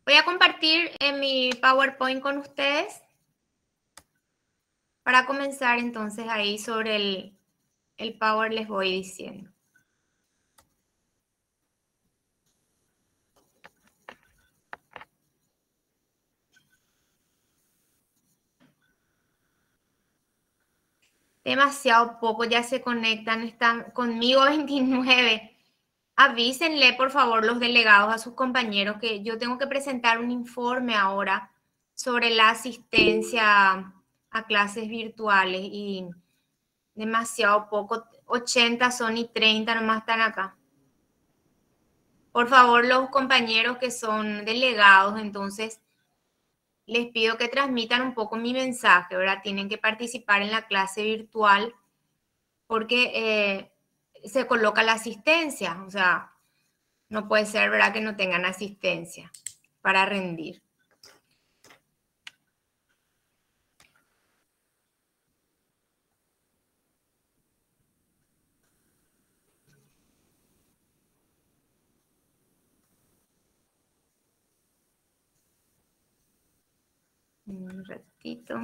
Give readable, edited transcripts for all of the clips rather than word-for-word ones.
Voy a compartir mi PowerPoint con ustedes para comenzar entonces ahí sobre el Power les voy diciendo. Demasiado poco, ya se conectan, están conmigo 29. Avísenle, por favor, los delegados a sus compañeros que yo tengo que presentar un informe ahora sobre la asistencia a clases virtuales y demasiado poco, 80 son y 30 nomás están acá. Por favor, los compañeros que son delegados, entonces les pido que transmitan un poco mi mensaje, ¿verdad? Tienen que participar en la clase virtual porque se coloca la asistencia, o sea, no puede ser, ¿verdad?, que no tengan asistencia para rendir. Un ratito.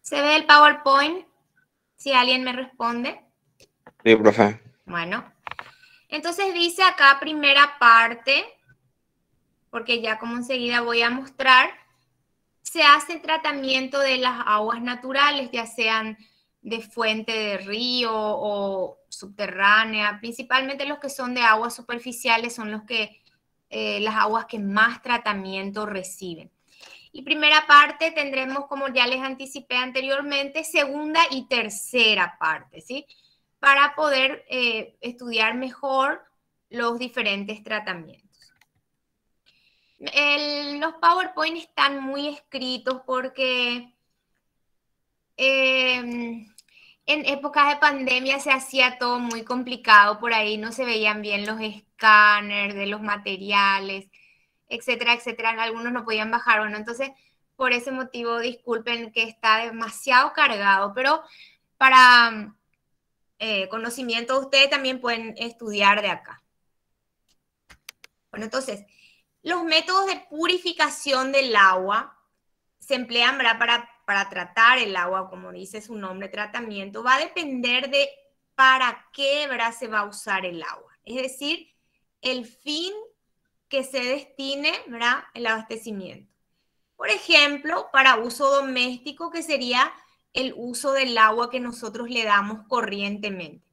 ¿Se ve el PowerPoint? Si alguien me responde. Sí, profe. Bueno, entonces dice acá primera parte, porque ya como enseguida voy a mostrar, se hace tratamiento de las aguas naturales, ya sean de fuente de río o subterránea, principalmente los que son de aguas superficiales son los que, las aguas que más tratamiento reciben. Y primera parte tendremos, como ya les anticipé anteriormente, segunda y tercera parte, ¿sí? Para poder estudiar mejor los diferentes tratamientos. Los PowerPoint están muy escritos porque en épocas de pandemia se hacía todo muy complicado por ahí, no se veían bien los escáneres de los materiales, etcétera, etcétera. Algunos no podían bajar, bueno, entonces por ese motivo disculpen que está demasiado cargado, pero para conocimiento ustedes también pueden estudiar de acá. Bueno, entonces, los métodos de purificación del agua se emplean, ¿verdad?, para tratar el agua, como dice su nombre, tratamiento, va a depender de para qué, ¿verdad?, se va a usar el agua. Es decir, el fin que se destine, ¿verdad?, el abastecimiento. Por ejemplo, para uso doméstico, que sería el uso del agua que nosotros le damos corrientemente.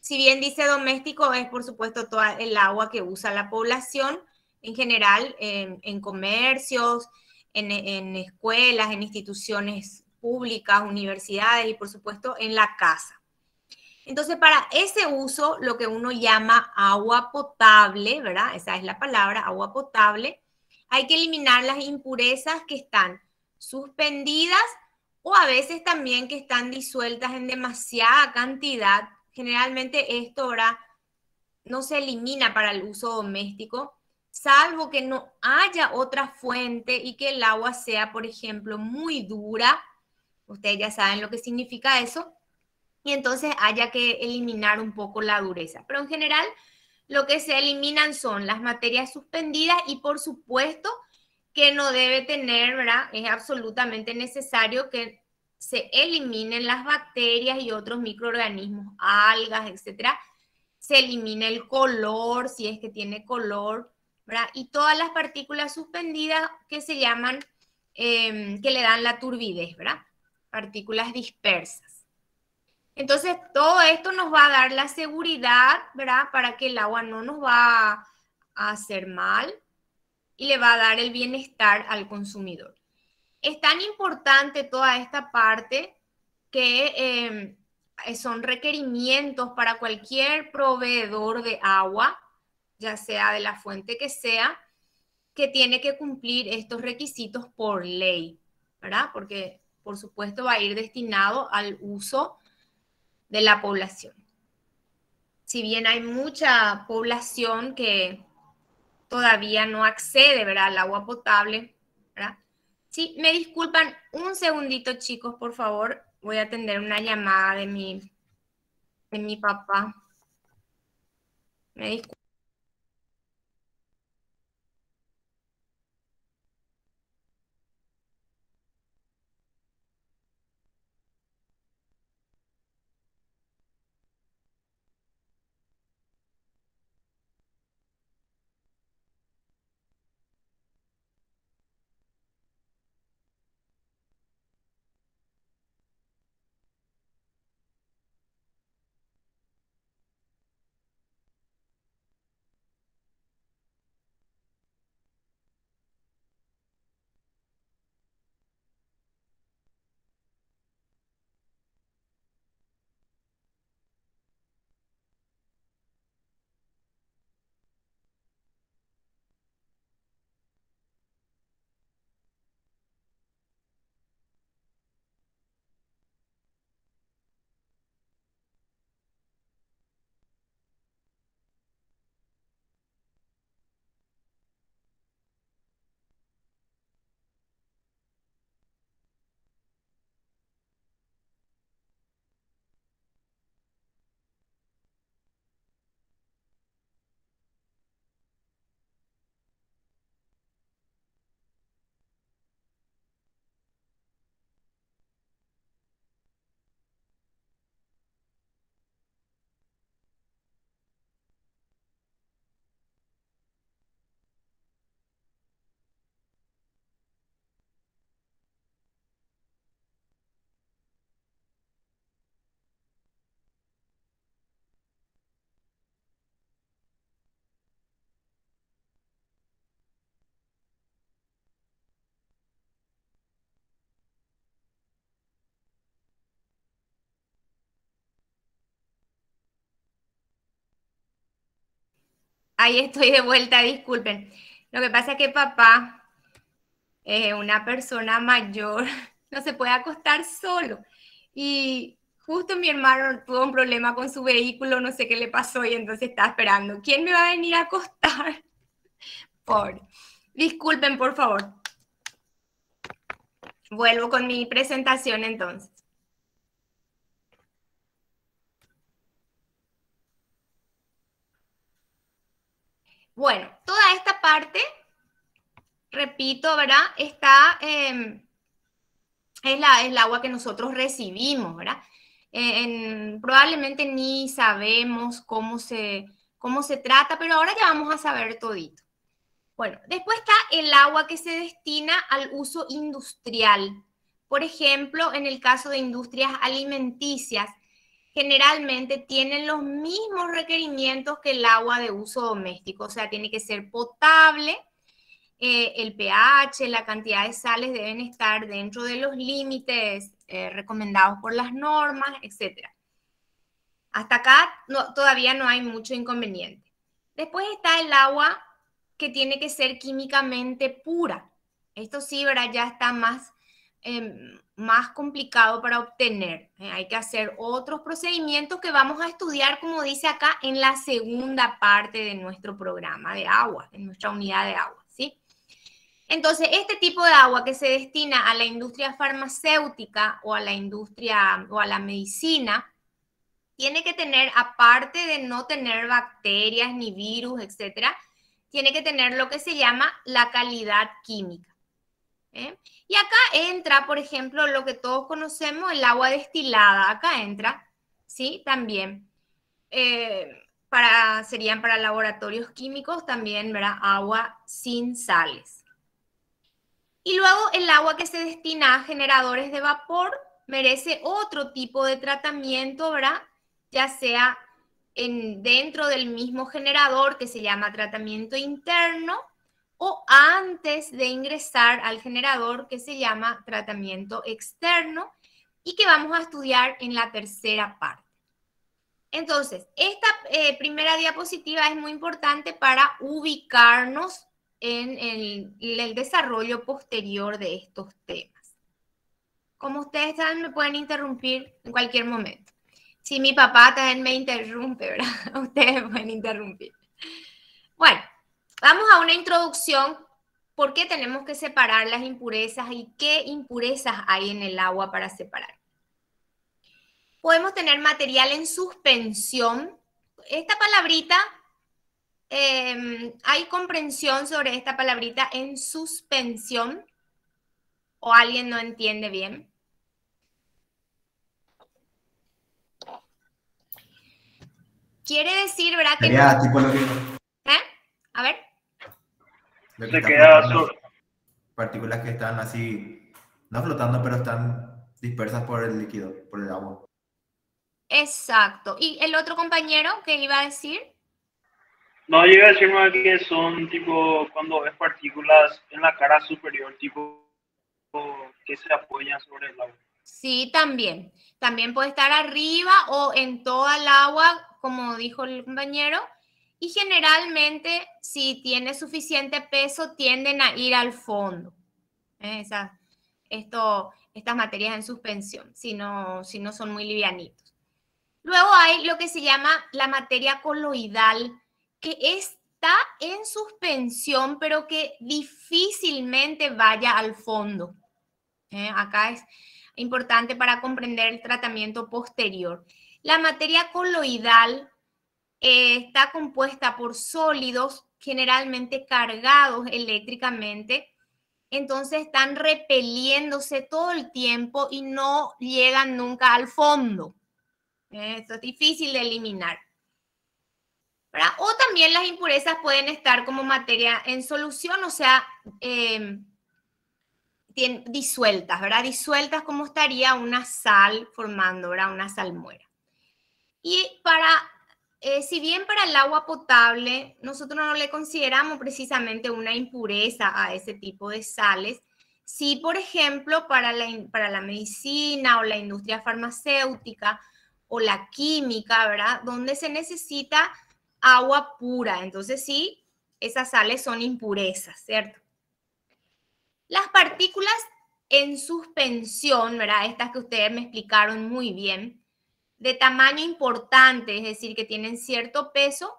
Si bien dice doméstico, es por supuesto toda el agua que usa la población en general, en comercios, en escuelas, en instituciones públicas, universidades y por supuesto en la casa. Entonces, para ese uso, lo que uno llama agua potable, ¿verdad? Esa es la palabra, agua potable. Hay que eliminar las impurezas que están suspendidas o a veces también que están disueltas en demasiada cantidad. Generalmente esto ahora no se elimina para el uso doméstico, salvo que no haya otra fuente y que el agua sea, por ejemplo, muy dura. Ustedes ya saben lo que significa eso. Y entonces haya que eliminar un poco la dureza. Pero en general lo que se eliminan son las materias suspendidas y por supuesto que no debe tener, ¿verdad? Es absolutamente necesario que se eliminen las bacterias y otros microorganismos, algas, etcétera. Se elimine el color, si es que tiene color, ¿verdad? Y todas las partículas suspendidas que se llaman, que le dan la turbidez, ¿verdad? Partículas dispersas. Entonces, todo esto nos va a dar la seguridad, ¿verdad? Para que el agua no nos va a hacer mal y le va a dar el bienestar al consumidor. Es tan importante toda esta parte que son requerimientos para cualquier proveedor de agua, ya sea de la fuente que sea, que tiene que cumplir estos requisitos por ley, ¿verdad? Porque, por supuesto, va a ir destinado al uso de la población. Si bien hay mucha población que todavía no accede, ¿verdad?, al agua potable, ¿verdad? Sí, me disculpan un segundito, chicos, por favor. Voy a atender una llamada de mi de mi papá. Me disculpo. Ahí estoy de vuelta, disculpen. Lo que pasa es que papá es una persona mayor, no se puede acostar solo. Y justo mi hermano tuvo un problema con su vehículo, no sé qué le pasó y entonces está esperando. ¿Quién me va a venir a acostar? Pobre. Disculpen, por favor. Vuelvo con mi presentación entonces. Bueno, toda esta parte, repito, ¿verdad? Está, es el agua que nosotros recibimos, ¿verdad? Probablemente ni sabemos cómo se trata, pero ahora ya vamos a saber todito. Bueno, después está el agua que se destina al uso industrial. Por ejemplo, en el caso de industrias alimenticias, generalmente tienen los mismos requerimientos que el agua de uso doméstico, o sea, tiene que ser potable, el pH, la cantidad de sales deben estar dentro de los límites recomendados por las normas, etc. Hasta acá todavía no hay mucho inconveniente. Después está el agua que tiene que ser químicamente pura. Esto sí, ¿verdad? Ya está más complicado para obtener. Hay que hacer otros procedimientos que vamos a estudiar, como dice acá, en la segunda parte de nuestro programa de agua, en nuestra unidad de agua, ¿sí? Entonces, este tipo de agua que se destina a la industria farmacéutica o a la industria o a la medicina, tiene que tener, aparte de no tener bacterias ni virus, etcétera, tiene que tener lo que se llama la calidad química. Y acá entra, por ejemplo, lo que todos conocemos, el agua destilada. Acá entra, ¿sí? También. Serían para laboratorios químicos también, ¿verdad? Agua sin sales. Y luego el agua que se destina a generadores de vapor merece otro tipo de tratamiento, ¿verdad? Ya sea dentro del mismo generador que se llama tratamiento interno o antes de ingresar al generador que se llama tratamiento externo y que vamos a estudiar en la tercera parte. Entonces, esta primera diapositiva es muy importante para ubicarnos en el desarrollo posterior de estos temas. Como ustedes saben, me pueden interrumpir en cualquier momento. Si mi papá también me interrumpe, ¿verdad? Ustedes me pueden interrumpir. Bueno, vamos a una introducción. ¿Por qué tenemos que separar las impurezas y qué impurezas hay en el agua para separar? Podemos tener material en suspensión. Esta palabrita, ¿hay comprensión sobre esta palabrita en suspensión? ¿O alguien no entiende bien? Quiere decir, ¿verdad? Que Sería tipo lo que A ver. está queda flotando, partículas que están así, no flotando, pero están dispersas por el líquido, por el agua. Exacto. ¿Y el otro compañero que iba a decir? No, llega a decir más que son tipo cuando ves partículas en la cara superior, tipo que se apoyan sobre el agua. Sí, también. También puede estar arriba o en toda el agua, como dijo el compañero. Y generalmente, si tiene suficiente peso, tienden a ir al fondo. Estas materias en suspensión, si no son muy livianitos. Luego hay lo que se llama la materia coloidal, que está en suspensión, pero que difícilmente vaya al fondo. Acá es importante para comprender el tratamiento posterior. La materia coloidal está compuesta por sólidos generalmente cargados eléctricamente, entonces están repeliéndose todo el tiempo y no llegan nunca al fondo. Esto es difícil de eliminar. ¿Verdad? O también las impurezas pueden estar como materia en solución, o sea, disueltas, ¿verdad? Disueltas como estaría una sal formando, ¿verdad? Una salmuera. Y si bien para el agua potable nosotros no le consideramos precisamente una impureza a ese tipo de sales, sí, por ejemplo, para la medicina o la industria farmacéutica o la química, ¿verdad? Donde se necesita agua pura. Entonces sí, esas sales son impurezas, ¿cierto? Las partículas en suspensión, ¿verdad? Estas que ustedes me explicaron muy bien, de tamaño importante, es decir, que tienen cierto peso,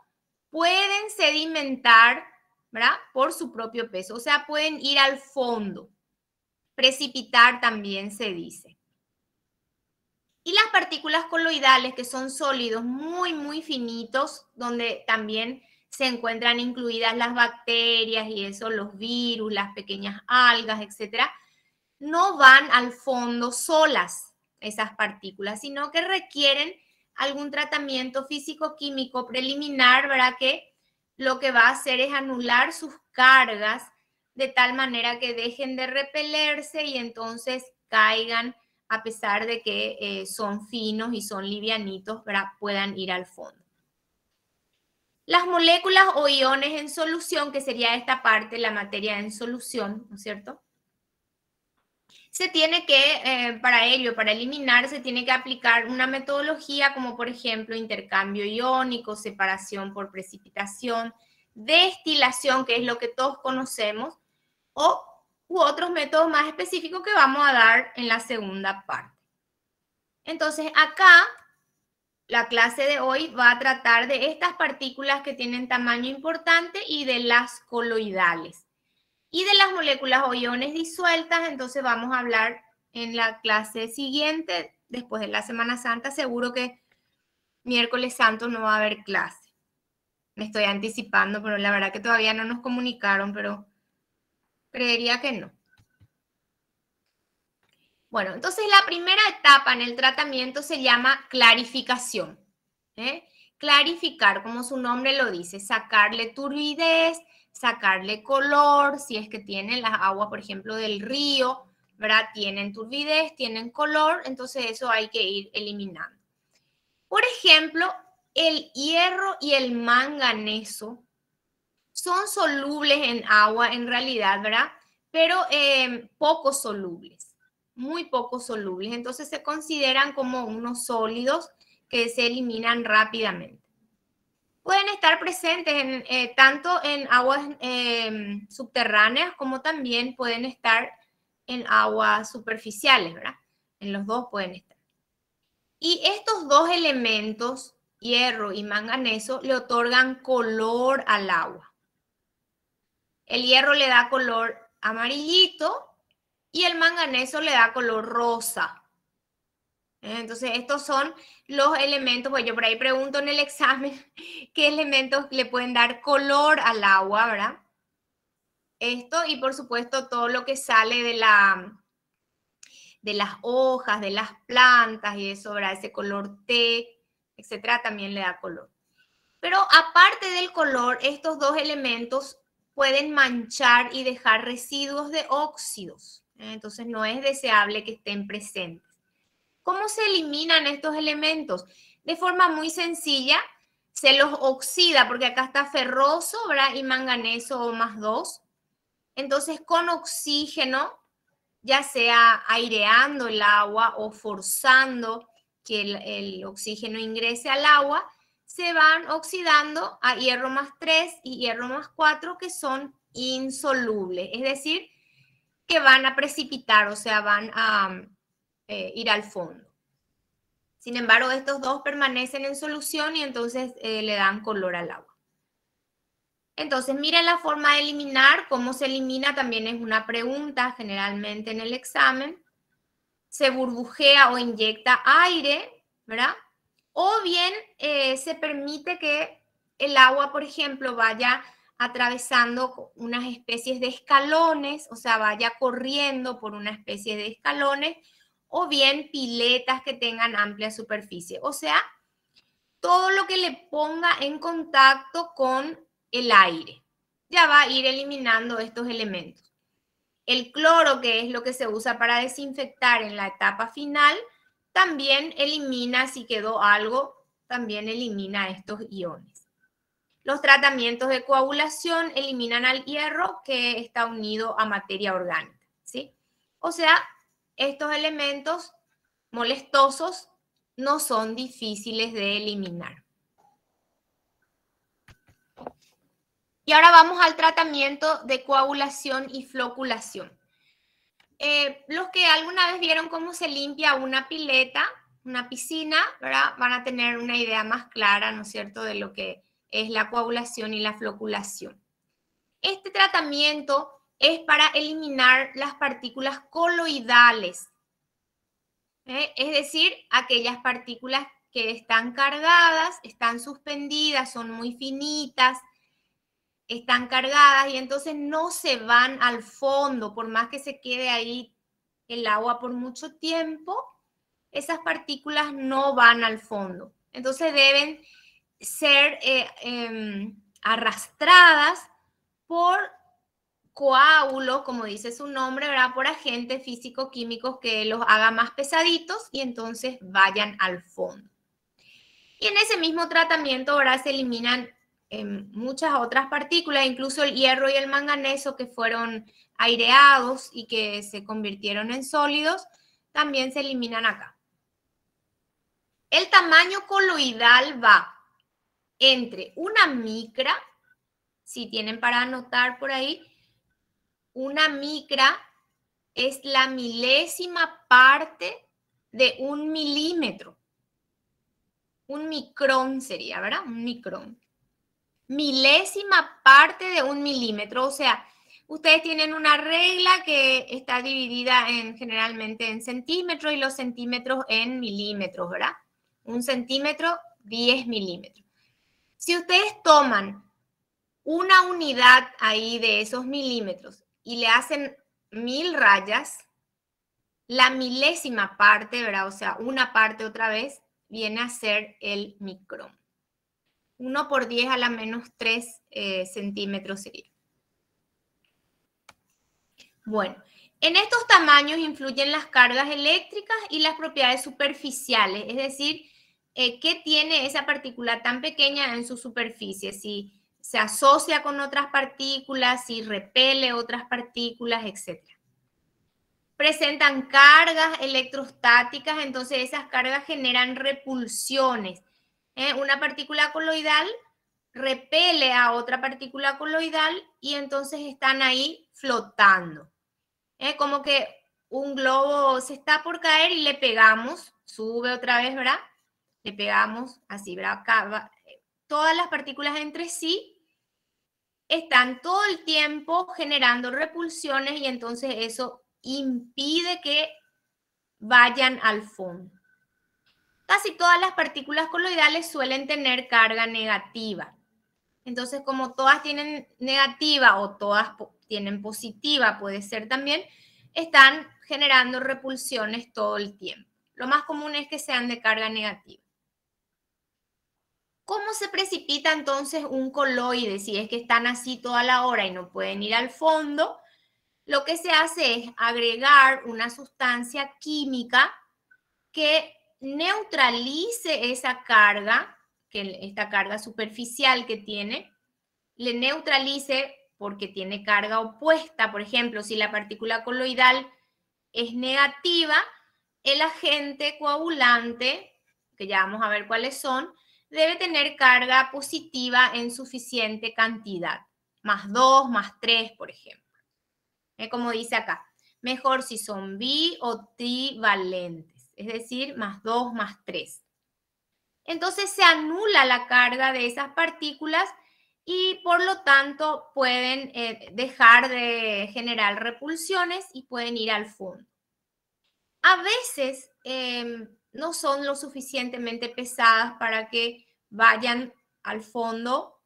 pueden sedimentar, ¿verdad? Por su propio peso, o sea, pueden ir al fondo. Precipitar también se dice. Y las partículas coloidales, que son sólidos muy, muy finitos, donde también se encuentran incluidas las bacterias y eso, los virus, las pequeñas algas, etcétera, no van al fondo solas esas partículas, sino que requieren algún tratamiento físico-químico preliminar, ¿verdad? Que lo que va a hacer es anular sus cargas de tal manera que dejen de repelerse y entonces caigan, a pesar de que son finos y son livianitos, ¿verdad? Puedan ir al fondo. Las moléculas o iones en solución, que sería esta parte, la materia en solución, ¿no es cierto? Se tiene que, para ello, para eliminar, se tiene que aplicar una metodología como por ejemplo intercambio iónico, separación por precipitación, destilación, que es lo que todos conocemos, u otros métodos más específicos que vamos a dar en la segunda parte. Entonces acá, la clase de hoy va a tratar de estas partículas que tienen tamaño importante y de las coloidales. Y de las moléculas o iones disueltas, entonces vamos a hablar en la clase siguiente, después de la Semana Santa. Seguro que miércoles santo no va a haber clase. Me estoy anticipando, pero la verdad que todavía no nos comunicaron, pero creería que no. Bueno, entonces la primera etapa en el tratamiento se llama clarificación. Clarificar, como su nombre lo dice, sacarle turbidez, sacarle color, si es que tienen las aguas, por ejemplo, del río, ¿verdad? Tienen turbidez, tienen color, entonces eso hay que ir eliminando. Por ejemplo, el hierro y el manganeso son solubles en agua en realidad, ¿verdad? Pero poco solubles, muy poco solubles. Entonces se consideran como unos sólidos que se eliminan rápidamente. Pueden estar presentes tanto en aguas subterráneas como también pueden estar en aguas superficiales, ¿verdad? En los dos pueden estar. Y estos dos elementos, hierro y manganeso, le otorgan color al agua. El hierro le da color amarillito y el manganeso le da color rosa. Entonces, estos son los elementos, pues yo por ahí pregunto en el examen qué elementos le pueden dar color al agua, ¿verdad? Esto y por supuesto todo lo que sale de las hojas, de las plantas y eso, ¿verdad? Ese color té, etcétera, también le da color. Pero aparte del color, estos dos elementos pueden manchar y dejar residuos de óxidos. Entonces no es deseable que estén presentes. ¿Cómo se eliminan estos elementos? De forma muy sencilla, se los oxida, porque acá está ferroso, ¿verdad? Y manganeso O+2. Entonces con oxígeno, ya sea aireando el agua o forzando que el oxígeno ingrese al agua, se van oxidando a hierro+3 y hierro+4, que son insolubles, es decir, que van a precipitar, o sea, van a ir al fondo. Sin embargo, estos dos permanecen en solución y entonces le dan color al agua. Entonces, miren la forma de eliminar. ¿Cómo se elimina? También es una pregunta generalmente en el examen. Se burbujea o inyecta aire, ¿verdad? O bien se permite que el agua, por ejemplo, vaya atravesando unas especies de escalones, o sea, vaya corriendo por una especie de escalones, o bien piletas que tengan amplia superficie. O sea, todo lo que le ponga en contacto con el aire. Ya va a ir eliminando estos elementos. El cloro, que es lo que se usa para desinfectar en la etapa final, también elimina, si quedó algo, también elimina estos iones. Los tratamientos de coagulación eliminan al hierro que está unido a materia orgánica, ¿sí? O sea, estos elementos molestosos no son difíciles de eliminar. Y ahora vamos al tratamiento de coagulación y floculación. Los que alguna vez vieron cómo se limpia una pileta, una piscina, ¿verdad? Van a tener una idea más clara, ¿no es cierto?, de lo que es la coagulación y la floculación. Este tratamiento es para eliminar las partículas coloidales, es decir, aquellas partículas que están cargadas, están suspendidas, son muy finitas, están cargadas y entonces no se van al fondo, por más que se quede ahí el agua por mucho tiempo, esas partículas no van al fondo. Entonces deben ser arrastradas por coágulos, como dice su nombre, ¿verdad? Por agentes físico-químicos que los hagan más pesaditos y entonces vayan al fondo. Y en ese mismo tratamiento, ahora se eliminan muchas otras partículas, incluso el hierro y el manganeso que fueron aireados y que se convirtieron en sólidos, también se eliminan acá. El tamaño coloidal va entre una micra, si tienen para anotar por ahí, una micra es la milésima parte de 1 milímetro. Un micrón sería, ¿verdad? Un micrón. Milésima parte de 1 milímetro, o sea, ustedes tienen una regla que está dividida generalmente en centímetros y los centímetros en milímetros, ¿verdad? 1 centímetro, 10 milímetros. Si ustedes toman una unidad ahí de esos milímetros y le hacen 1000 rayas, la milésima parte, ¿verdad? O sea, una parte otra vez, viene a ser el micrón. 1 por 10 a la menos 3 centímetros sería. Bueno, en estos tamaños influyen las cargas eléctricas y las propiedades superficiales, es decir, ¿qué tiene esa partícula tan pequeña en su superficie? Si se asocia con otras partículas, si repele otras partículas, etc. Presentan cargas electrostáticas, entonces esas cargas generan repulsiones. Una partícula coloidal repele a otra partícula coloidal y entonces están ahí flotando. Como que un globo se está por caer y le pegamos, sube otra vez, ¿verdad? Le pegamos así, ¿verdad? Acá, todas las partículas entre sí están todo el tiempo generando repulsiones y entonces eso impide que vayan al fondo. Casi todas las partículas coloidales suelen tener carga negativa. Entonces, como todas tienen negativa o todas tienen positiva, puede ser también, están generando repulsiones todo el tiempo. Lo más común es que sean de carga negativa. ¿Cómo se precipita entonces un coloide? Si es que están así toda la hora y no pueden ir al fondo, lo que se hace es agregar una sustancia química que neutralice esa carga, esta carga superficial que tiene, le neutralice porque tiene carga opuesta. Por ejemplo, si la partícula coloidal es negativa, el agente coagulante, que ya vamos a ver cuáles son, debe tener carga positiva en suficiente cantidad, más 2, más 3, por ejemplo. Como dice acá, mejor si son bi o trivalentes, es decir, más 2, más 3. Entonces se anula la carga de esas partículas y por lo tanto pueden dejar de generar repulsiones y pueden ir al fondo. A veces no son lo suficientemente pesadas para que vayan al fondo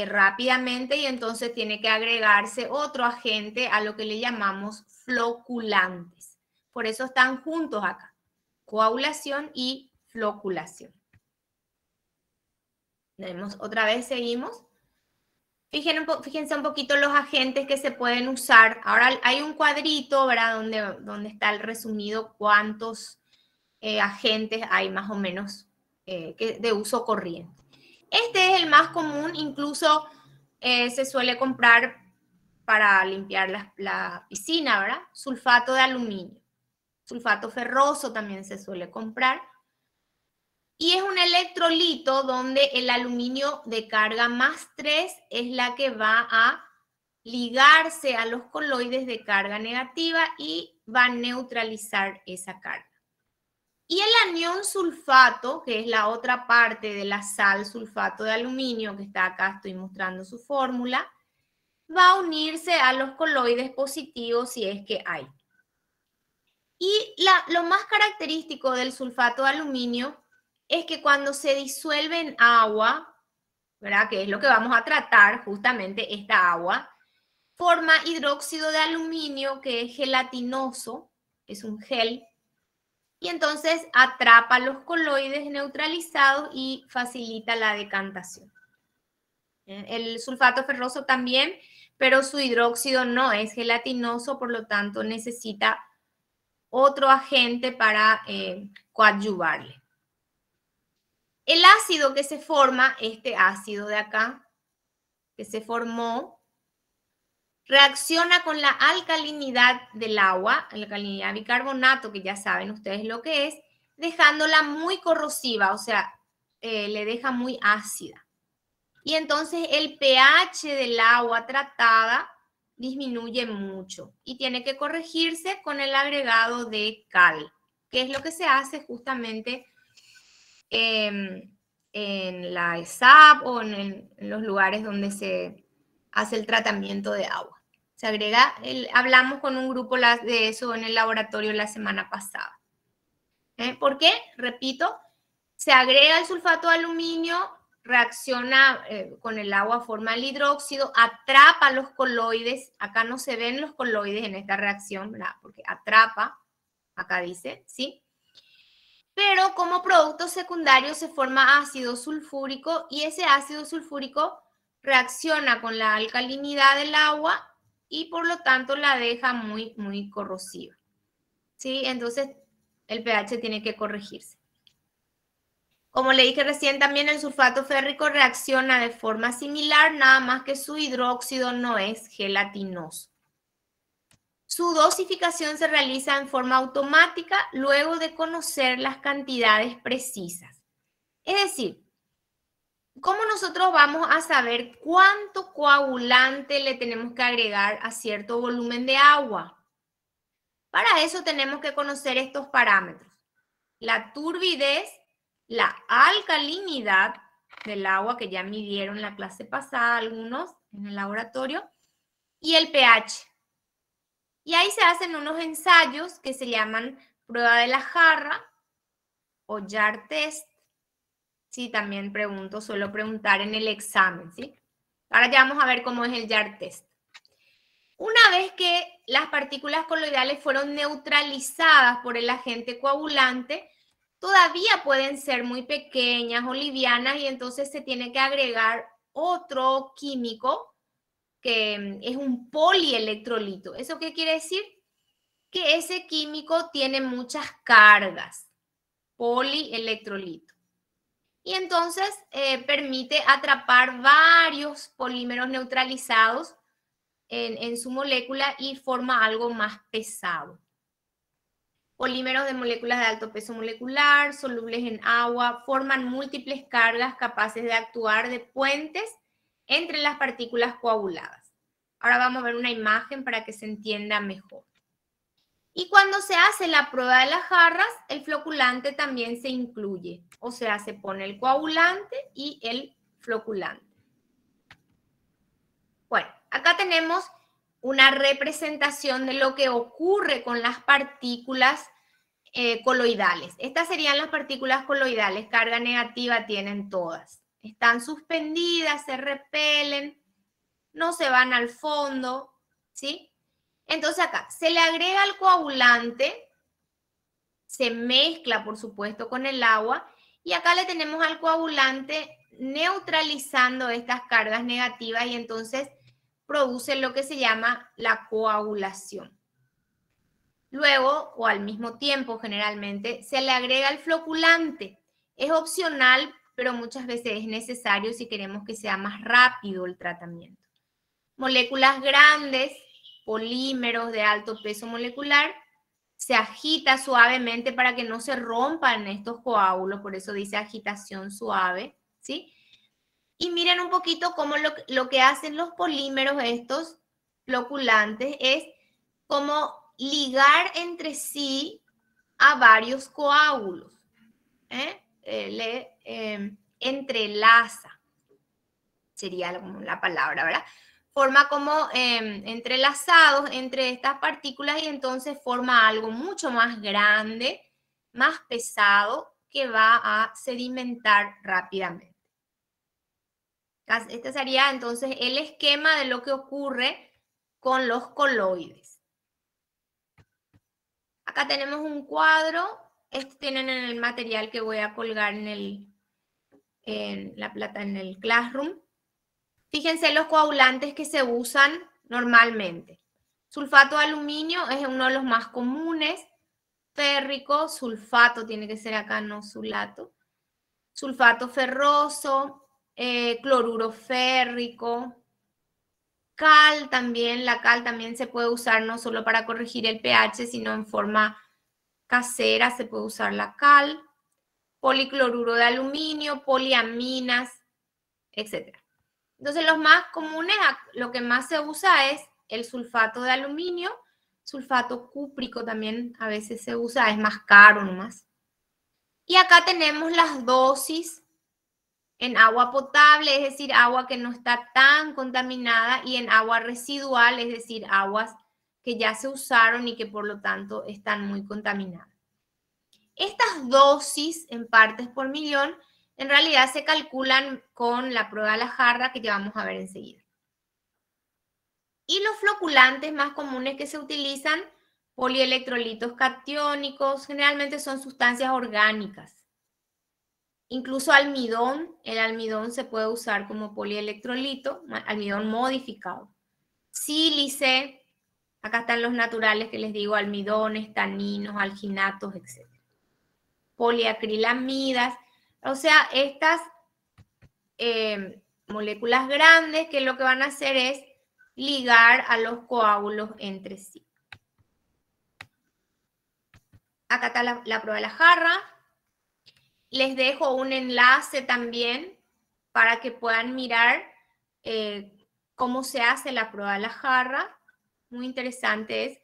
rápidamente y entonces tiene que agregarse otro agente a lo que le llamamos floculantes. Por eso están juntos acá, coagulación y floculación. Otra vez seguimos. Fíjense un poquito los agentes que se pueden usar. Ahora hay un cuadrito, ¿verdad? Donde está el resumido cuántos agentes hay más o menos de uso corriente. Este es el más común, incluso se suele comprar para limpiar la piscina, ¿verdad? Sulfato de aluminio. Sulfato ferroso también se suele comprar. Y es un electrolito donde el aluminio de carga más 3 es la que va a ligarse a los coloides de carga negativa y va a neutralizar esa carga. Y el anión sulfato, que es la otra parte de la sal sulfato de aluminio, que está acá, estoy mostrando su fórmula, va a unirse a los coloides positivos si es que hay. Y lo más característico del sulfato de aluminio es que cuando se disuelve en agua, ¿verdad? Que es lo que vamos a tratar justamente esta agua, forma hidróxido de aluminio que es gelatinoso, es un gel, y entonces atrapa los coloides neutralizados y facilita la decantación. El sulfato ferroso también, pero su hidróxido no es gelatinoso, por lo tanto necesita otro agente para coadyuvarle. El ácido que se forma, este ácido de acá, que se formó, reacciona con la alcalinidad del agua, la alcalinidad bicarbonato, que ya saben ustedes lo que es, dejándola muy corrosiva, o sea, le deja muy ácida. Y entonces el pH del agua tratada disminuye mucho y tiene que corregirse con el agregado de cal, que es lo que se hace justamente en la ESAP o en los lugares donde se hace el tratamiento de agua. Se agrega, hablamos con un grupo de eso en el laboratorio la semana pasada. ¿Por qué? Repito, se agrega el sulfato de aluminio, reacciona con el agua, forma el hidróxido, atrapa los coloides. Acá no se ven los coloides en esta reacción, ¿verdad? Porque atrapa, acá dice, ¿sí? Pero como producto secundario se forma ácido sulfúrico y ese ácido sulfúrico reacciona con la alcalinidad del agua y por lo tanto la deja muy, muy corrosiva. ¿Sí? Entonces el pH tiene que corregirse. Como le dije recién, también el sulfato férrico reacciona de forma similar, nada más que su hidróxido no es gelatinoso. Su dosificación se realiza en forma automática luego de conocer las cantidades precisas. Es decir, ¿cómo nosotros vamos a saber cuánto coagulante le tenemos que agregar a cierto volumen de agua? Para eso tenemos que conocer estos parámetros. La turbidez, la alcalinidad del agua, que ya midieron la clase pasada algunos en el laboratorio, y el pH. Y ahí se hacen unos ensayos que se llaman prueba de la jarra o jar test. Sí, también suelo preguntar en el examen, ¿sí? Ahora ya vamos a ver cómo es el jar test. Una vez que las partículas coloidales fueron neutralizadas por el agente coagulante, todavía pueden ser muy pequeñas o livianas y entonces se tiene que agregar otro químico que es un polielectrolito. ¿Eso qué quiere decir? Que ese químico tiene muchas cargas, polielectrolito. Y entonces permite atrapar varios polímeros neutralizados en su molécula y forma algo más pesado. Polímeros de moléculas de alto peso molecular, solubles en agua, forman múltiples cargas capaces de actuar de puentes entre las partículas coaguladas. Ahora vamos a ver una imagen para que se entienda mejor. Y cuando se hace la prueba de las jarras, el floculante también se incluye. O sea, se pone el coagulante y el floculante. Bueno, acá tenemos una representación de lo que ocurre con las partículas coloidales. Estas serían las partículas coloidales, carga negativa tienen todas. Están suspendidas, se repelen, no se van al fondo, ¿sí? Entonces acá se le agrega el coagulante, se mezcla por supuesto con el agua y acá le tenemos al coagulante neutralizando estas cargas negativas y entonces produce lo que se llama la coagulación. Luego, o al mismo tiempo generalmente, se le agrega el floculante. Es opcional, pero muchas veces es necesario si queremos que sea más rápido el tratamiento. Moléculas grandes, polímeros de alto peso molecular, se agita suavemente para que no se rompan estos coágulos, por eso dice agitación suave, ¿sí? Y miren un poquito cómo lo que hacen los polímeros, estos floculantes, es como ligar entre sí a varios coágulos. Entrelaza, sería la palabra, ¿verdad? Forma como entrelazados entre estas partículas y entonces forma algo mucho más grande, más pesado, que va a sedimentar rápidamente. Este sería entonces el esquema de lo que ocurre con los coloides. Acá tenemos un cuadro. Estos tienen en el material que voy a colgar en el Classroom. Fíjense los coagulantes que se usan normalmente. Sulfato de aluminio es uno de los más comunes. Férrico, sulfato tiene que ser acá, no sulato. Sulfato ferroso, cloruro férrico. Cal también, la cal también se puede usar no solo para corregir el pH, sino en forma casera se puede usar la cal. Policloruro de aluminio, poliaminas, etc. Entonces los más comunes, lo que más se usa es el sulfato de aluminio, sulfato cúprico también a veces se usa, es más caro nomás. Y acá tenemos las dosis en agua potable, es decir, agua que no está tan contaminada, y en agua residual, es decir, aguas que ya se usaron y que por lo tanto están muy contaminadas. Estas dosis en partes por millón en realidad se calculan con la prueba de la jarra que ya vamos a ver enseguida. Y los floculantes más comunes que se utilizan, polielectrolitos catiónicos, generalmente son sustancias orgánicas. Incluso almidón, el almidón se puede usar como polielectrolito, almidón modificado. Sílice, acá están los naturales que les digo, almidones, taninos, alginatos, etc. Poliacrilamidas, o sea, estas moléculas grandes que lo que van a hacer es ligar a los coágulos entre sí. Acá está la prueba de la jarra. Les dejo un enlace también para que puedan mirar cómo se hace la prueba de la jarra. Muy interesante es.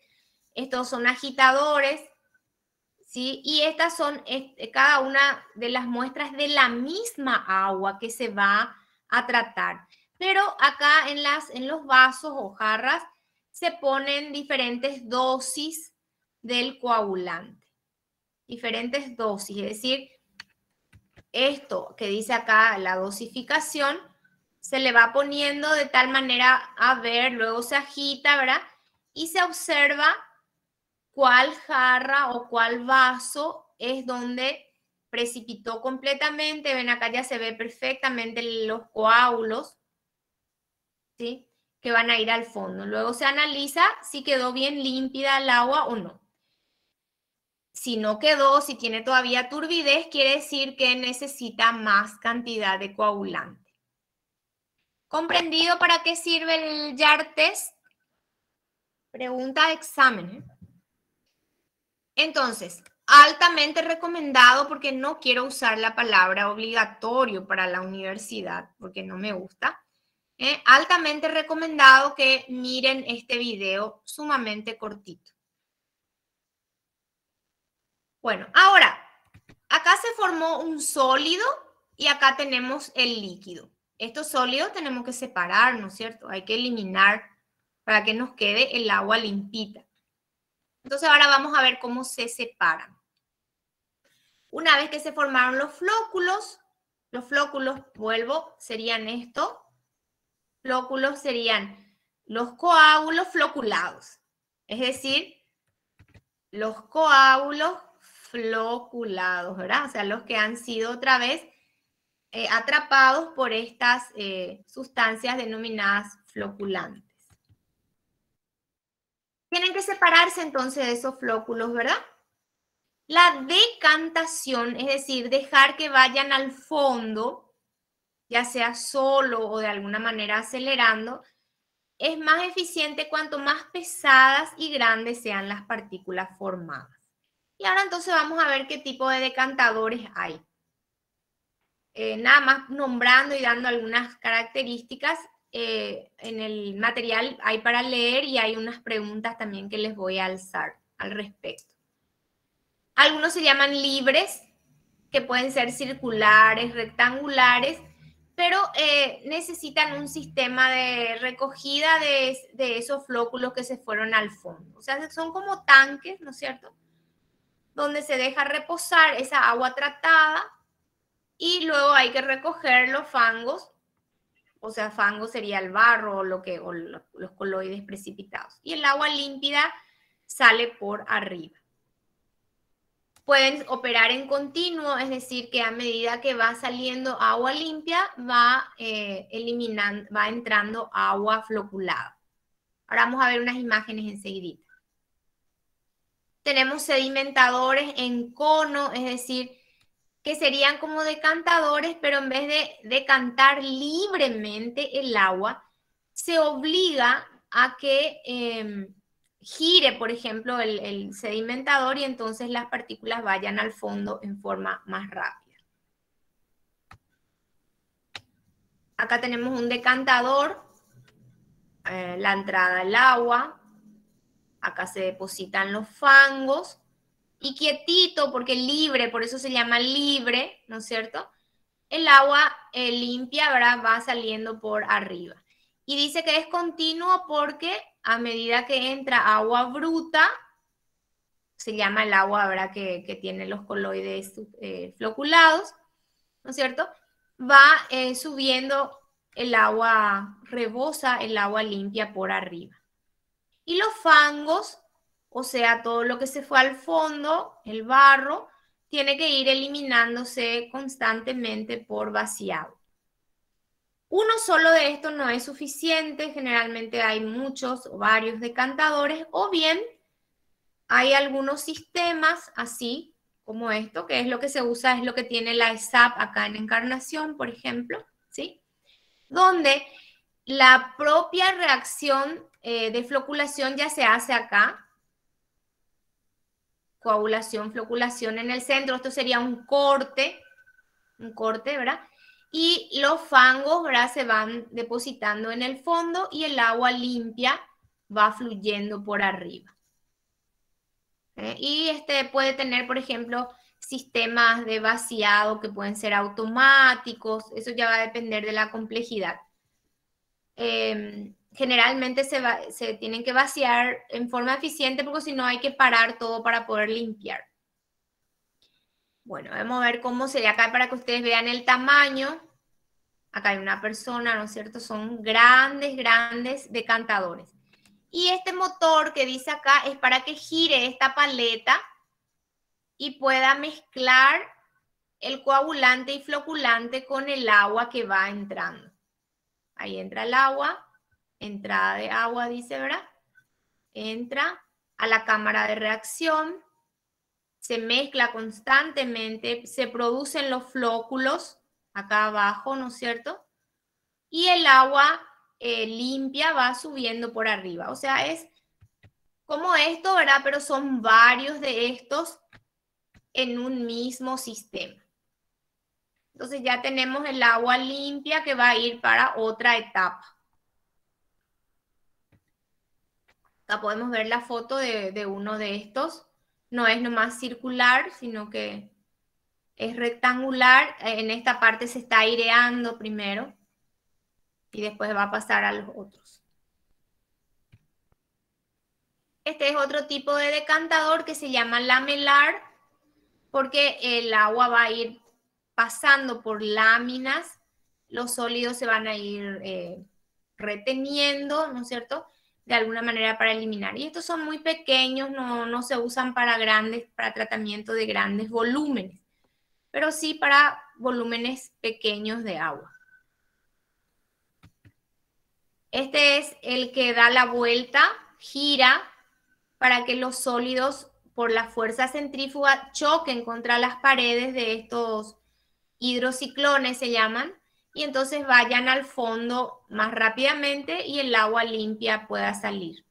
Estos son agitadores, ¿sí? Y estas son cada una de las muestras de la misma agua que se va a tratar. Pero acá en los vasos o jarras se ponen diferentes dosis del coagulante. Diferentes dosis, es decir, esto que dice acá, la dosificación, se le va poniendo de tal manera a ver, luego se agita, ¿verdad? Y se observa cuál jarra o cuál vaso es donde precipitó completamente. Ven, acá ya se ve perfectamente los coágulos, ¿sí? Que van a ir al fondo. Luego se analiza si quedó bien límpida el agua o no. Si no quedó, si tiene todavía turbidez, quiere decir que necesita más cantidad de coagulante. ¿Comprendido para qué sirve el Jar test? Pregunta de examen. Entonces, altamente recomendado, porque no quiero usar la palabra obligatorio para la universidad, porque no me gusta. Altamente recomendado que miren este video sumamente cortito. Bueno, ahora, acá se formó un sólido y acá tenemos el líquido. Estos sólidos tenemos que separar, ¿no es cierto? Hay que eliminar para que nos quede el agua limpita. Entonces ahora vamos a ver cómo se separan. Una vez que se formaron los flóculos, vuelvo, serían estos. Flóculos serían los coágulos floculados. Es decir, los coágulos floculados, ¿verdad? O sea, los que han sido otra vez atrapados por estas sustancias denominadas floculantes. Tienen que separarse entonces de esos flóculos, ¿verdad? La decantación, es decir, dejar que vayan al fondo, ya sea solo o de alguna manera acelerando, es más eficiente cuanto más pesadas y grandes sean las partículas formadas. Y ahora entonces vamos a ver qué tipo de decantadores hay. Nada más nombrando y dando algunas características, en el material hay para leer y hay unas preguntas también que les voy a alzar al respecto. Algunos se llaman libres, que pueden ser circulares, rectangulares, pero necesitan un sistema de recogida de esos flóculos que se fueron al fondo. O sea, son como tanques, ¿no es cierto?, donde se deja reposar esa agua tratada y luego hay que recoger los fangos. O sea, fango sería el barro o los coloides precipitados. Y el agua límpida sale por arriba. Pueden operar en continuo, es decir, que a medida que va saliendo agua limpia, va entrando agua floculada. Ahora vamos a ver unas imágenes enseguida. Tenemos sedimentadores en cono, es decir, que serían como decantadores, pero en vez de decantar libremente el agua, se obliga a que gire, por ejemplo, el sedimentador y entonces las partículas vayan al fondo en forma más rápida. Acá tenemos un decantador, la entrada del agua, acá se depositan los fangos y quietito, porque libre, por eso se llama libre, ¿no es cierto? El agua limpia, ¿verdad?, va saliendo por arriba. Y dice que es continuo porque a medida que entra agua bruta, se llama el agua, ¿verdad?, que tiene los coloides floculados, ¿no es cierto?, va subiendo el agua, rebosa el agua limpia por arriba. Y los fangos, o sea, todo lo que se fue al fondo, el barro, tiene que ir eliminándose constantemente por vaciado. Uno solo de estos no es suficiente, generalmente hay muchos o varios decantadores, o bien hay algunos sistemas así como esto, que es lo que se usa, es lo que tiene la ESAP acá en Encarnación, por ejemplo, ¿sí?, donde la propia reacción de floculación ya se hace acá. Coagulación, floculación en el centro. Esto sería un corte, ¿verdad? Y los fangos, ¿verdad?, se van depositando en el fondo y el agua limpia va fluyendo por arriba. Y puede tener, por ejemplo, sistemas de vaciado que pueden ser automáticos. Eso ya va a depender de la complejidad. Generalmente se tienen que vaciar en forma eficiente porque si no hay que parar todo para poder limpiar. Bueno, vamos a ver cómo sería acá para que ustedes vean el tamaño. Acá hay una persona, ¿no es cierto? Son grandes, grandes decantadores. Y este motor que dice acá es para que gire esta paleta y pueda mezclar el coagulante y floculante con el agua que va entrando. Ahí entra el agua, entrada de agua, dice, ¿verdad? Entra a la cámara de reacción, se mezcla constantemente, se producen los flóculos acá abajo, ¿no es cierto? Y el agua limpia va subiendo por arriba. O sea, es como esto, ¿verdad? Pero son varios de estos en un mismo sistema. Entonces ya tenemos el agua limpia que va a ir para otra etapa. Acá podemos ver la foto de uno de estos. No es nomás circular, sino que es rectangular. En esta parte se está aireando primero y después va a pasar a los otros. Este es otro tipo de decantador que se llama lamelar, porque el agua va a ir pasando por láminas, los sólidos se van a ir reteniendo, ¿no es cierto?, de alguna manera para eliminar. Y estos son muy pequeños, no se usan para tratamiento de grandes volúmenes, pero sí para volúmenes pequeños de agua. Este es el que da la vuelta, gira, para que los sólidos por la fuerza centrífuga choquen contra las paredes de estos hidrociclones, se llaman, y entonces vayan al fondo más rápidamente y el agua limpia pueda salir.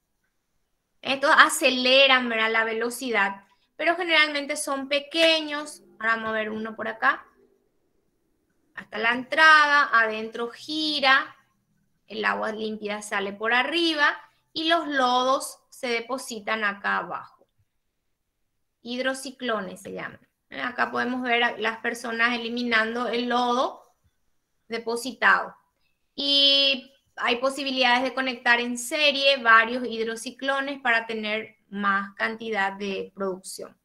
Estos aceleran, ¿verdad?, la velocidad, pero generalmente son pequeños. Ahora vamos a ver uno por acá. Hasta la entrada, adentro gira, el agua limpia sale por arriba y los lodos se depositan acá abajo. Hidrociclones se llaman. Acá podemos ver a las personas eliminando el lodo depositado. Y hay posibilidades de conectar en serie varios hidrociclones para tener más cantidad de producción.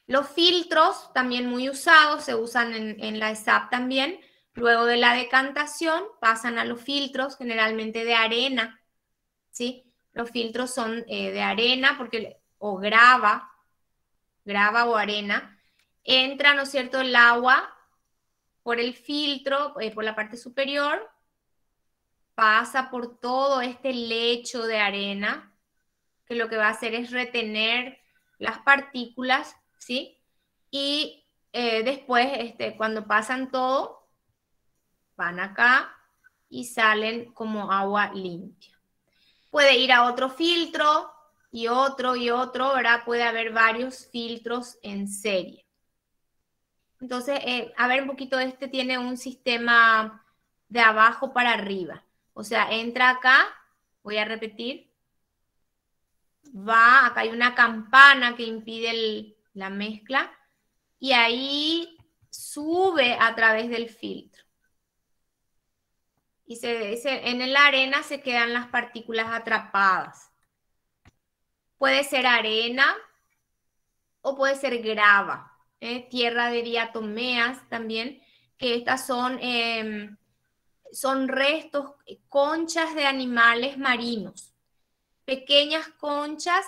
Los filtros, también muy usados, se usan en la ESAP también. Luego de la decantación pasan a los filtros, generalmente de arena, ¿sí? Los filtros son de arena o grava o arena. Entra, ¿no es cierto?, el agua por el filtro, por la parte superior, pasa por todo este lecho de arena, que lo que va a hacer es retener las partículas, ¿sí? Y después, cuando pasan todo, van acá y salen como agua limpia. Puede ir a otro filtro y otro, ¿verdad? Puede haber varios filtros en serie. Entonces, a ver un poquito, tiene un sistema de abajo para arriba. O sea, entra acá, voy a repetir, va, acá hay una campana que impide la mezcla y ahí sube a través del filtro. Y en la arena se quedan las partículas atrapadas. Puede ser arena o puede ser grava. Tierra de diatomeas también, que estas son restos, conchas de animales marinos, pequeñas conchas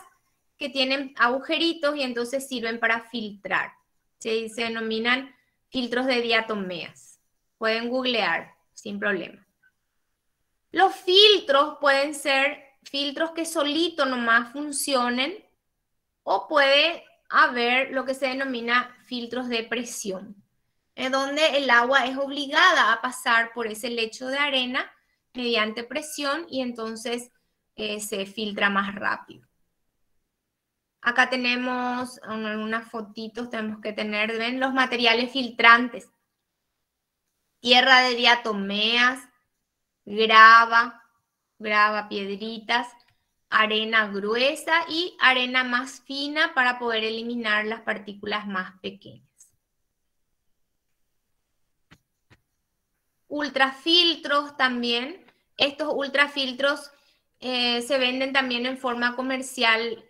que tienen agujeritos y entonces sirven para filtrar. Se denominan filtros de diatomeas. Pueden googlear sin problema. Los filtros pueden ser filtros que solito nomás funcionen o puede haber lo que se denomina filtros de presión, donde el agua es obligada a pasar por ese lecho de arena mediante presión y entonces se filtra más rápido. Acá tenemos unas fotitos, tenemos que tener, ven, los materiales filtrantes. Tierra de diatomeas, grava, piedritas, arena gruesa y arena más fina para poder eliminar las partículas más pequeñas. Ultrafiltros también. Estos ultrafiltros se venden también en forma comercial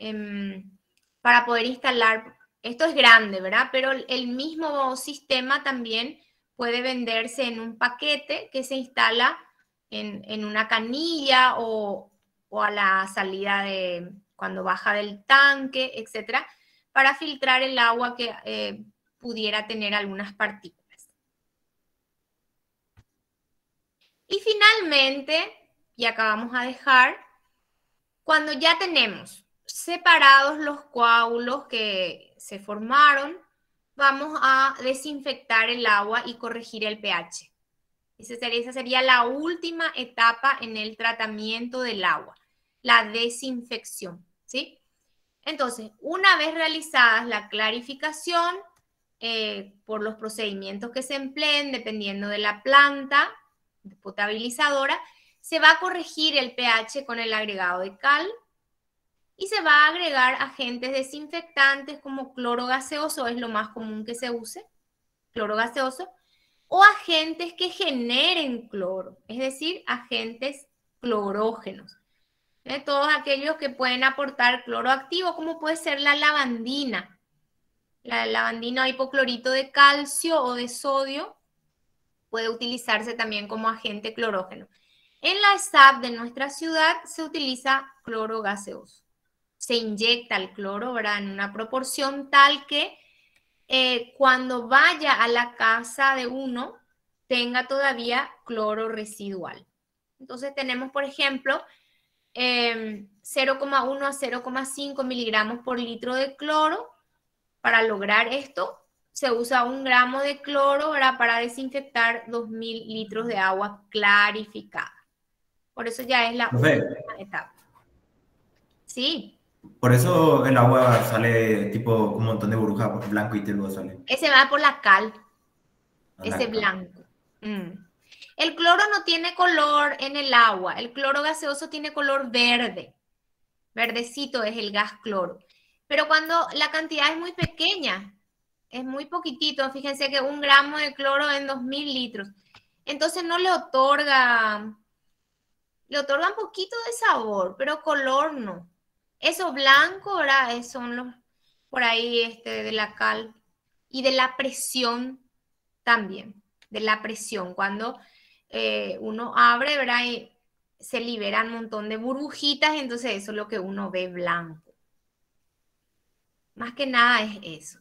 para poder instalar, esto es grande, ¿verdad? Pero el mismo sistema también puede venderse en un paquete que se instala en una canilla o a la salida de cuando baja del tanque, etcétera, para filtrar el agua que pudiera tener algunas partículas. Y finalmente, y acá vamos a dejar, cuando ya tenemos separados los coágulos que se formaron, vamos a desinfectar el agua y corregir el pH. Esa sería la última etapa en el tratamiento del agua, la desinfección, ¿sí? Entonces, una vez realizadas la clarificación por los procedimientos que se empleen, dependiendo de la planta potabilizadora, se va a corregir el pH con el agregado de cal y se va a agregar agentes desinfectantes como cloro gaseoso, es lo más común que se use, cloro gaseoso, o agentes que generen cloro, es decir, agentes clorógenos. Todos aquellos que pueden aportar cloro activo, como puede ser la lavandina. La lavandina o hipoclorito de calcio o de sodio puede utilizarse también como agente clorógeno. En la SAP de nuestra ciudad se utiliza cloro gaseoso. Se inyecta el cloro, ¿verdad?, en una proporción tal que cuando vaya a la casa de uno tenga todavía cloro residual. Entonces tenemos, por ejemplo, 0,1 a 0,5 miligramos por litro de cloro. Para lograr esto, se usa 1 gramo de cloro, ¿verdad?, para desinfectar 2.000 litros de agua clarificada. Por eso ya es la última etapa. Sí. Por eso el agua sale tipo un montón de burbujas, blanco y luego sale. Ese va por la cal, ese blanco. El cloro no tiene color en el agua. El cloro gaseoso tiene color verde. Verdecito es el gas cloro. Pero cuando la cantidad es muy pequeña, es muy poquitito, fíjense que 1 gramo de cloro en 2.000 litros. Entonces no le otorga un poquito de sabor, pero color no. Eso blanco, ¿verdad? Son los, por ahí, de la cal y de la presión también, de la presión. Cuando uno abre, ¿verdad?, y se liberan un montón de burbujitas, entonces eso es lo que uno ve blanco. Más que nada es eso.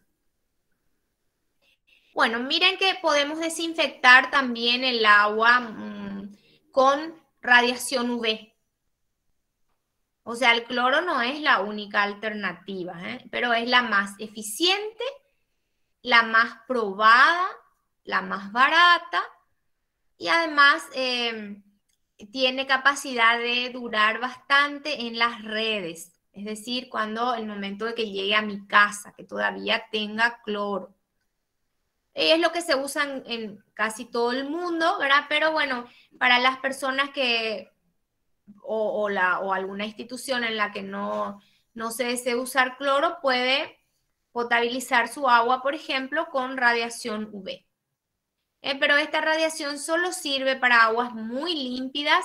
Bueno, miren que podemos desinfectar también el agua con radiación UV. O sea, el cloro no es la única alternativa, pero es la más eficiente, la más probada, la más barata y además tiene capacidad de durar bastante en las redes. Es decir, cuando el momento de que llegue a mi casa, que todavía tenga cloro. Es lo que se usa en casi todo el mundo, ¿verdad? Pero bueno, para las personas que, o alguna institución en la que no se desee usar cloro, puede potabilizar su agua, por ejemplo, con radiación UV. Pero esta radiación solo sirve para aguas muy límpidas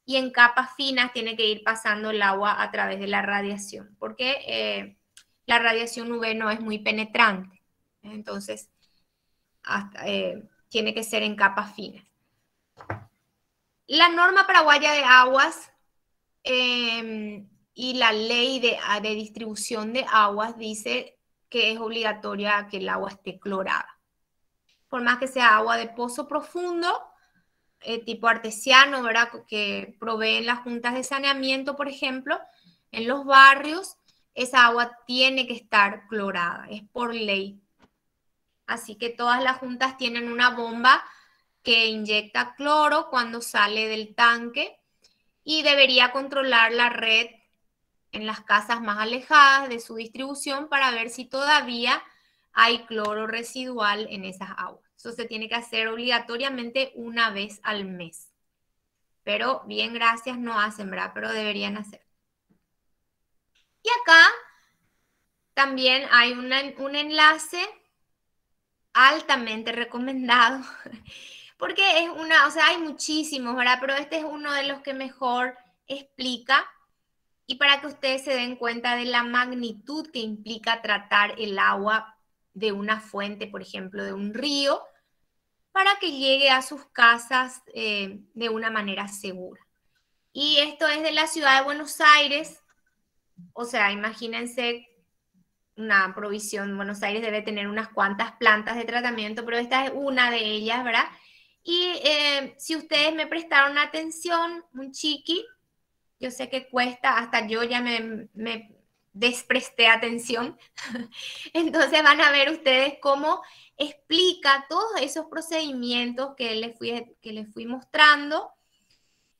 y en capas finas tiene que ir pasando el agua a través de la radiación, porque la radiación UV no es muy penetrante. Entonces, tiene que ser en capas finas. La norma paraguaya de aguas y la ley de distribución de aguas dice que es obligatoria que el agua esté clorada. Por más que sea agua de pozo profundo, tipo artesiano, ¿verdad?, que proveen las juntas de saneamiento, por ejemplo, en los barrios, esa agua tiene que estar clorada, es por ley. Así que todas las juntas tienen una bomba que inyecta cloro cuando sale del tanque y debería controlar la red en las casas más alejadas de su distribución para ver si todavía hay cloro residual en esas aguas. Eso se tiene que hacer obligatoriamente una vez al mes. Pero bien, gracias, no hacen, ¿verdad? Pero deberían hacer. Y acá también hay un enlace altamente recomendado, porque es o sea, hay muchísimos, ¿verdad? Pero este es uno de los que mejor explica y para que ustedes se den cuenta de la magnitud que implica tratar el agua de una fuente, por ejemplo, de un río, para que llegue a sus casas de una manera segura. Y esto es de la ciudad de Buenos Aires, o sea, imagínense una provisión. Buenos Aires debe tener unas cuantas plantas de tratamiento, pero esta es una de ellas, ¿verdad? Y si ustedes me prestaron atención, un chiqui, yo sé que cuesta, hasta yo ya me despresté atención. Entonces van a ver ustedes cómo explica todos esos procedimientos que les fui mostrando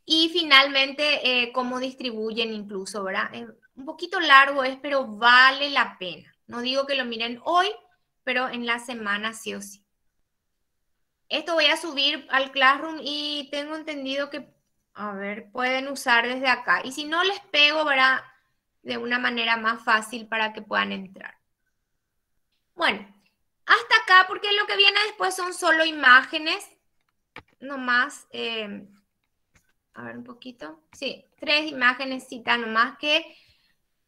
y finalmente cómo distribuyen incluso, ¿verdad? Un poquito largo es, pero vale la pena. No digo que lo miren hoy, pero en la semana sí o sí. Esto voy a subir al Classroom y tengo entendido que, a ver, pueden usar desde acá. Y si no, les pego, ¿verdad? De una manera más fácil para que puedan entrar. Bueno, hasta acá, porque lo que viene después son solo imágenes. Nomás, a ver un poquito. Sí, 3 imágenes nomás que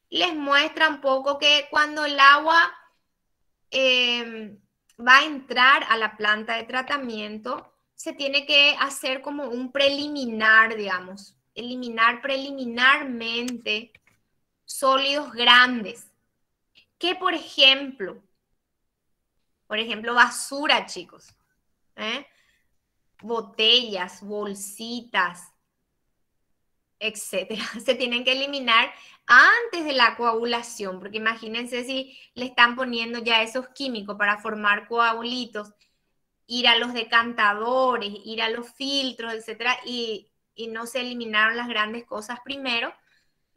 les muestra un poco que cuando el agua va a entrar a la planta de tratamiento, se tiene que hacer como un preliminar, digamos, eliminar preliminarmente sólidos grandes, que por ejemplo, basura, chicos, botellas, bolsitas, etcétera, se tienen que eliminar antes de la coagulación, porque imagínense si le están poniendo ya esos químicos para formar coagulitos, ir a los decantadores, ir a los filtros, etcétera, y no se eliminaron las grandes cosas primero.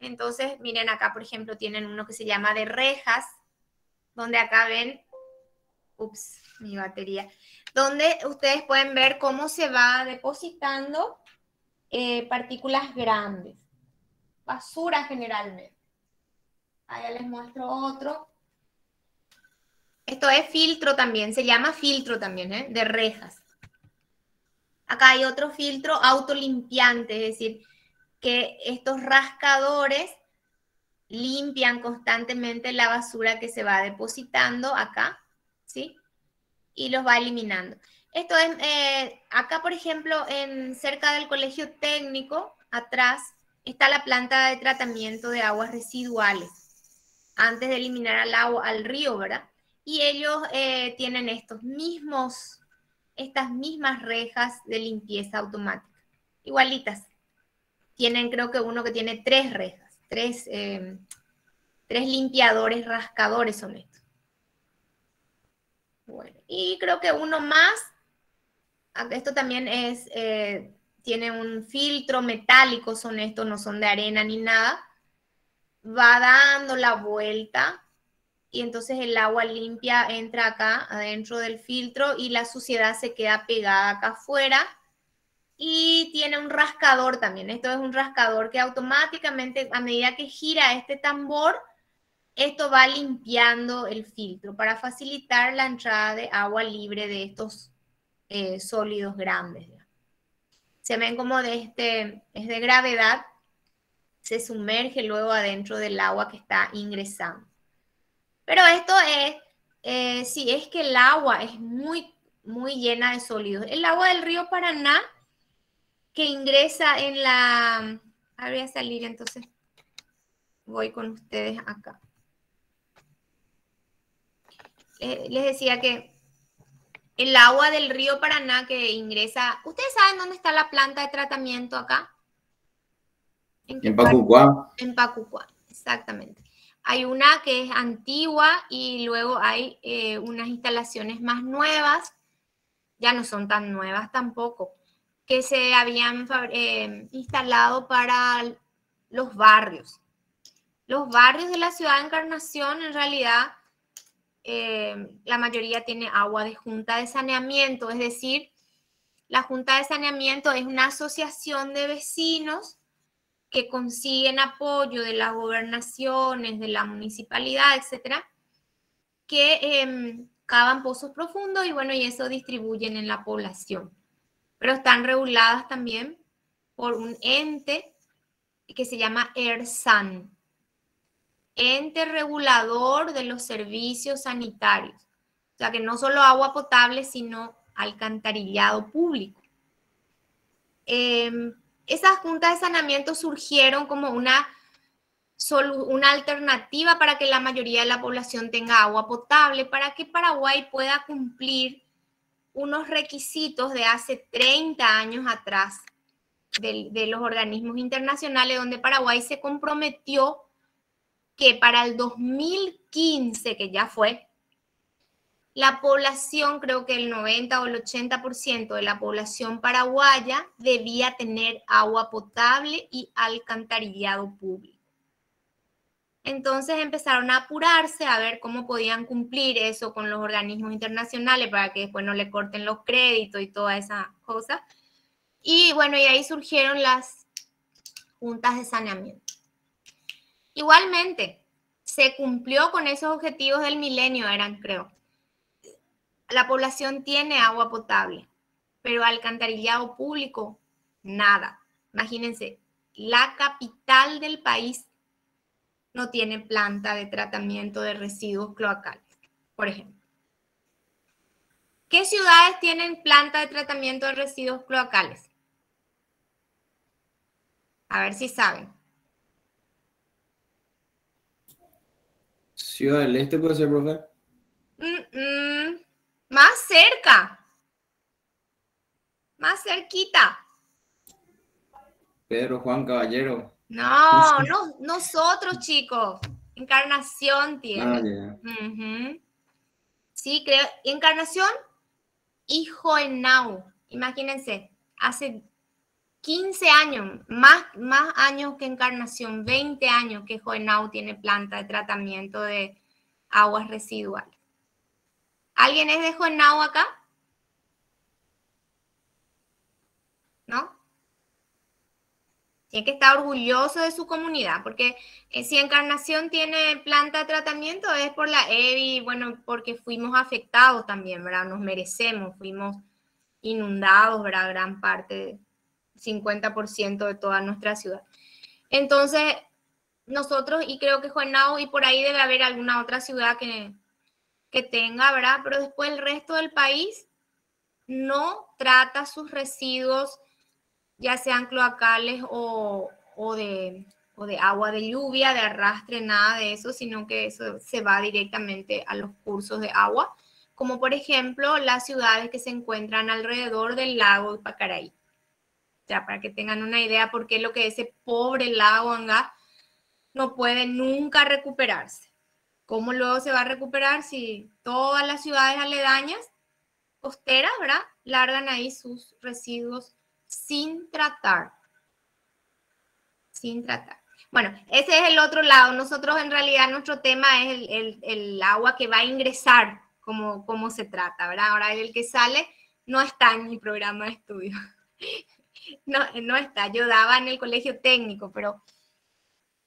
Entonces, miren acá, por ejemplo, tienen uno que se llama de rejas, donde acá ven, ups, mi batería, donde ustedes pueden ver cómo se va depositando partículas grandes. Basura generalmente. Ahí les muestro otro. Esto es filtro también, se llama filtro también, de rejas. Acá hay otro filtro autolimpiante, es decir, que estos rascadores limpian constantemente la basura que se va depositando acá, ¿sí? Y los va eliminando. Esto es, acá por ejemplo, cerca del colegio técnico, atrás, está la planta de tratamiento de aguas residuales, antes de eliminar al río, ¿verdad? Y ellos tienen estas mismas rejas de limpieza automática, igualitas. Tienen, creo que uno que tiene 3 rejas, 3 limpiadores, rascadores son estos. Bueno, y creo que uno más, esto también es, tiene un filtro metálico, son estos, no son de arena ni nada, va dando la vuelta y entonces el agua limpia entra acá adentro del filtro y la suciedad se queda pegada acá afuera. Y tiene un rascador también. Esto es un rascador que automáticamente, a medida que gira este tambor, esto va limpiando el filtro para facilitar la entrada de agua libre de estos sólidos grandes. Se ven como es de gravedad, se sumerge luego adentro del agua que está ingresando. Pero esto es, si es que el agua es muy, muy llena de sólidos. El agua del río Paraná que ingresa en la... Ahora voy a salir, entonces voy con ustedes acá. Les decía que el agua del río Paraná que ingresa... ¿Ustedes saben dónde está la planta de tratamiento acá? En Pacucuá. En Pacucuá, exactamente. Hay una que es antigua y luego hay unas instalaciones más nuevas, ya no son tan nuevas tampoco, que se habían instalado para los barrios. Los barrios de la ciudad de Encarnación, en realidad, la mayoría tiene agua de junta de saneamiento, es decir, la junta de saneamiento es una asociación de vecinos que consiguen apoyo de las gobernaciones, de la municipalidad, etcétera, que cavan pozos profundos y bueno, y eso distribuyen en la población. Pero están reguladas también por un ente que se llama ERSAN, Ente Regulador de los Servicios Sanitarios. O sea, que no solo agua potable, sino alcantarillado público. Esas juntas de saneamiento surgieron como una alternativa para que la mayoría de la población tenga agua potable, para que Paraguay pueda cumplir unos requisitos de hace 30 años atrás de los organismos internacionales, donde Paraguay se comprometió que para el 2015, que ya fue, la población, creo que el 90 o el 80% de la población paraguaya debía tener agua potable y alcantarillado público. Entonces empezaron a apurarse a ver cómo podían cumplir eso con los organismos internacionales para que después no le corten los créditos y todas esas cosas. Y bueno, y ahí surgieron las juntas de saneamiento. Igualmente, se cumplió con esos objetivos del milenio, eran, creo. La población tiene agua potable, pero alcantarillado público, nada. Imagínense, la capital del país no tiene planta de tratamiento de residuos cloacales, por ejemplo. ¿Qué ciudades tienen planta de tratamiento de residuos cloacales? A ver si saben. Ciudad del Este puede ser, profe. Más cerca. Más cerquita. Pedro Juan Caballero. No, nosotros, chicos. Encarnación tiene. Yeah. Sí, creo. Encarnación y Joenau. Imagínense, hace 15 años, más años que Encarnación, 20 años que Joenau tiene planta de tratamiento de aguas residuales. ¿Alguien es de Joenau acá? ¿No? Tiene que estar orgulloso de su comunidad, porque si Encarnación tiene planta de tratamiento es por la EBI, bueno, porque fuimos afectados también, ¿verdad? Nos merecemos, fuimos inundados, ¿verdad? Gran parte, 50% de toda nuestra ciudad. Entonces, nosotros, y creo que Joenau, y por ahí debe haber alguna otra ciudad que tenga, ¿verdad? Pero después el resto del país no trata sus residuos, ya sean cloacales o de agua de lluvia, de arrastre, nada de eso, sino que eso se va directamente a los cursos de agua, como por ejemplo las ciudades que se encuentran alrededor del lago de Pacaraí. O sea, para que tengan una idea por qué lo que ese pobre lago Angá no puede nunca recuperarse. ¿Cómo luego se va a recuperar si todas las ciudades aledañas, costeras, ¿verdad?, largan ahí sus residuos sin tratar? Sin tratar. Bueno, ese es el otro lado. Nosotros en realidad nuestro tema es el agua que va a ingresar, cómo se trata, ¿verdad? Ahora el que sale no está en mi programa de estudio. No está. Yo daba en el colegio técnico, pero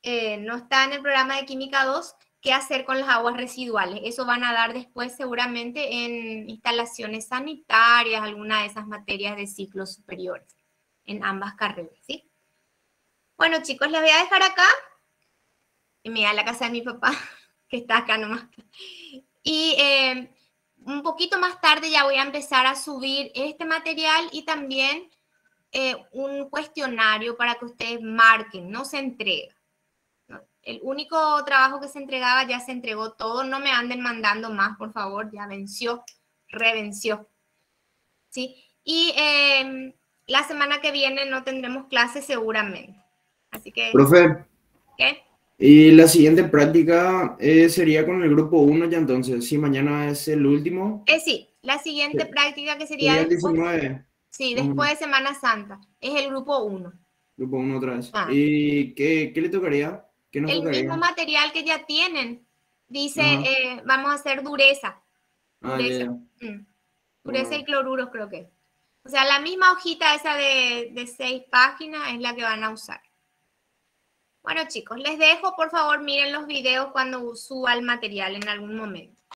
no está en el programa de Química 2. ¿Qué hacer con las aguas residuales? Eso van a dar después seguramente en instalaciones sanitarias, alguna de esas materias de ciclos superiores, en ambas carreras, ¿sí? Bueno, chicos, les voy a dejar acá. Y me voy a la casa de mi papá, que está acá nomás. Y un poquito más tarde ya voy a empezar a subir este material y también un cuestionario para que ustedes marquen, no se entrega. El único trabajo que se entregaba ya se entregó todo. No me anden mandando más, por favor. Ya venció, revenció. ¿Sí? Y la semana que viene no tendremos clases seguramente. Así que... Profe. ¿Qué? Y la siguiente práctica sería con el grupo 1 ya entonces. Sí, mañana es el último. Sí, la siguiente práctica que sería el 19. Sí, después de Semana Santa. Es el grupo 1. Grupo 1 otra vez. ¿Y qué le tocaría? ¿Qué nos tocaría? El mismo material que ya tienen. Dice, vamos a hacer dureza. Dureza, dureza y cloruros creo que. O sea, la misma hojita esa de 6 páginas es la que van a usar. Bueno, chicos, les dejo. Por favor, miren los videos cuando suba el material en algún momento.